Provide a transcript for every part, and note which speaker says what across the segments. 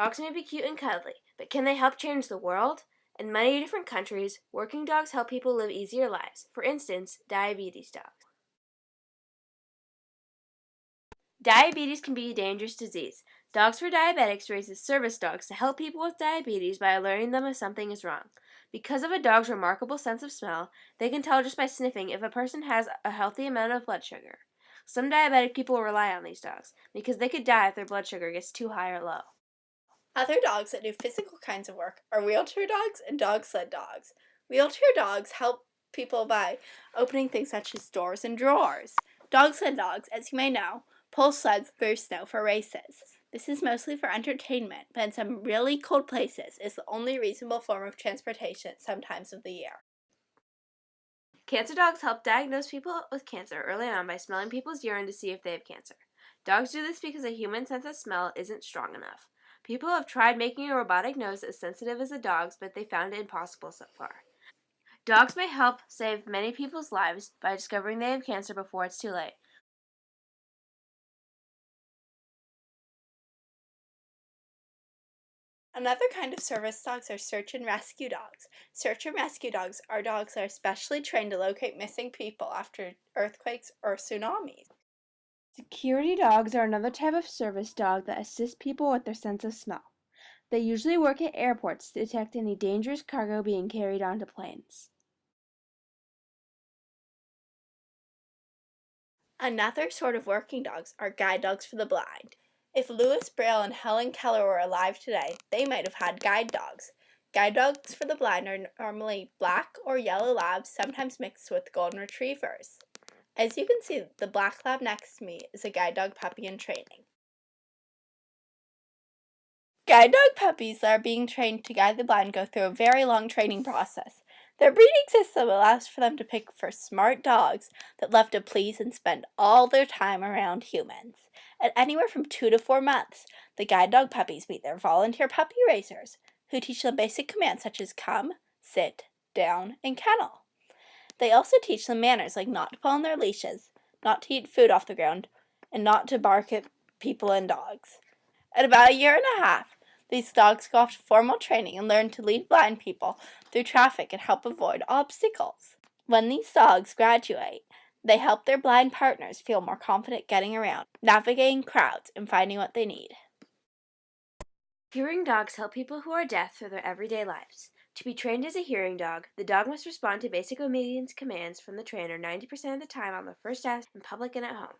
Speaker 1: Dogs may be cute and cuddly, but can they help change the world? In many different countries, working dogs help people live easier lives. For instance, diabetes dogs. Diabetes can be a dangerous disease. Dogs for Diabetics raises service dogs to help people with diabetes by alerting them if something is wrong. Because of a dog's remarkable sense of smell, they can tell just by sniffing if a person has a healthy amount of blood sugar. Some diabetic people rely on these dogs because they could die if their blood sugar gets too high or low.
Speaker 2: Other dogs that do physical kinds of work are wheelchair dogs and dog sled dogs. Wheelchair dogs help people by opening things such as doors and drawers. Dog sled dogs, as you may know, pull sleds through snow for races. This is mostly for entertainment, but in some really cold places is the only reasonable form of transportation at some times of the year.
Speaker 1: Cancer dogs help diagnose people with cancer early on by smelling people's urine to see if they have cancer. Dogs do this because a human sense of smell isn't strong enough. People have tried making a robotic nose as sensitive as a dog's, but they found it impossible so far. Dogs may help save many people's lives by discovering they have cancer before it's too late.
Speaker 2: Another kind of service dogs are search and rescue dogs. Search and rescue dogs are dogs that are specially trained to locate missing people after earthquakes or tsunamis.
Speaker 1: Security dogs are another type of service dog that assists people with their sense of smell. They usually work at airports to detect any dangerous cargo being carried onto planes.
Speaker 2: Another sort of working dogs are guide dogs for the blind. If Louis Braille and Helen Keller were alive today, they might have had guide dogs. Guide dogs for the blind are normally black or yellow labs, sometimes mixed with golden retrievers. As you can see, the black lab next to me is a guide dog puppy in training. Guide dog puppies that are being trained to guide the blind go through a very long training process. Their breeding system allows for them to pick for smart dogs that love to please and spend all their time around humans. At anywhere from 2 to 4 months, the guide dog puppies meet their volunteer puppy raisers, who teach them basic commands such as come, sit, down, and kennel. They also teach them manners like not to pull on their leashes, not to eat food off the ground, and not to bark at people and dogs. At about 1.5 years, these dogs go off to formal training and learn to lead blind people through traffic and help avoid obstacles. When these dogs graduate, they help their blind partners feel more confident getting around, navigating crowds, and finding what they need.
Speaker 1: Hearing dogs help people who are deaf through their everyday lives. To be trained as a hearing dog, the dog must respond to basic obedience commands from the trainer 90% of the time on the first test, in public and at home.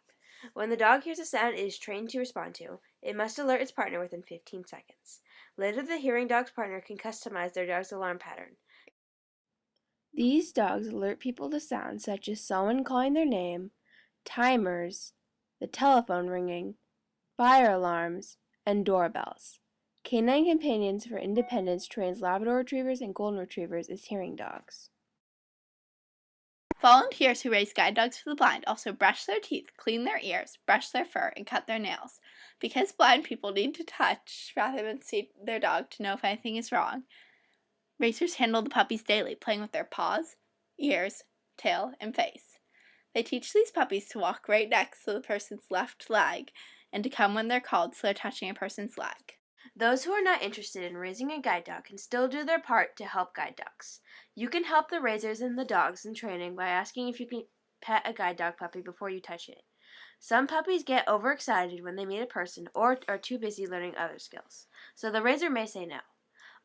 Speaker 1: When the dog hears a sound it is trained to respond to, it must alert its partner within 15 seconds. Later, the hearing dog's partner can customize their dog's alarm pattern. These dogs alert people to sounds such as someone calling their name, timers, the telephone ringing, fire alarms, and doorbells. Canine Companions for Independence trains Labrador Retrievers and Golden Retrievers as hearing dogs.
Speaker 2: Volunteers who raise guide dogs for the blind also brush their teeth, clean their ears, brush their fur, and cut their nails. Because blind people need to touch rather than see their dog to know if anything is wrong, raisers handle the puppies daily, playing with their paws, ears, tail, and face. They teach these puppies to walk right next to the person's left leg and to come when they're called so they're touching a person's leg.
Speaker 1: Those who are not interested in raising a guide dog can still do their part to help guide dogs. You can help the raisers and the dogs in training by asking if you can pet a guide dog puppy before you touch it. Some puppies get overexcited when they meet a person or are too busy learning other skills, so the raiser may say no.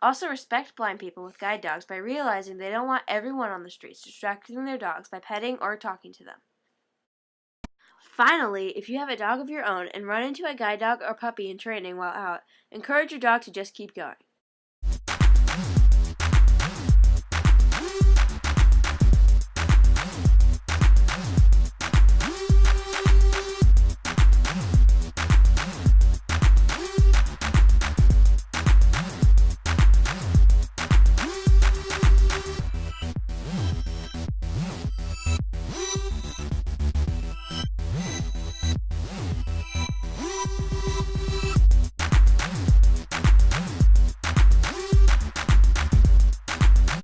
Speaker 1: Also, respect blind people with guide dogs by realizing they don't want everyone on the streets distracting their dogs by petting or talking to them. Finally, if you have a dog of your own and run into a guide dog or puppy in training while out, encourage your dog to just keep going.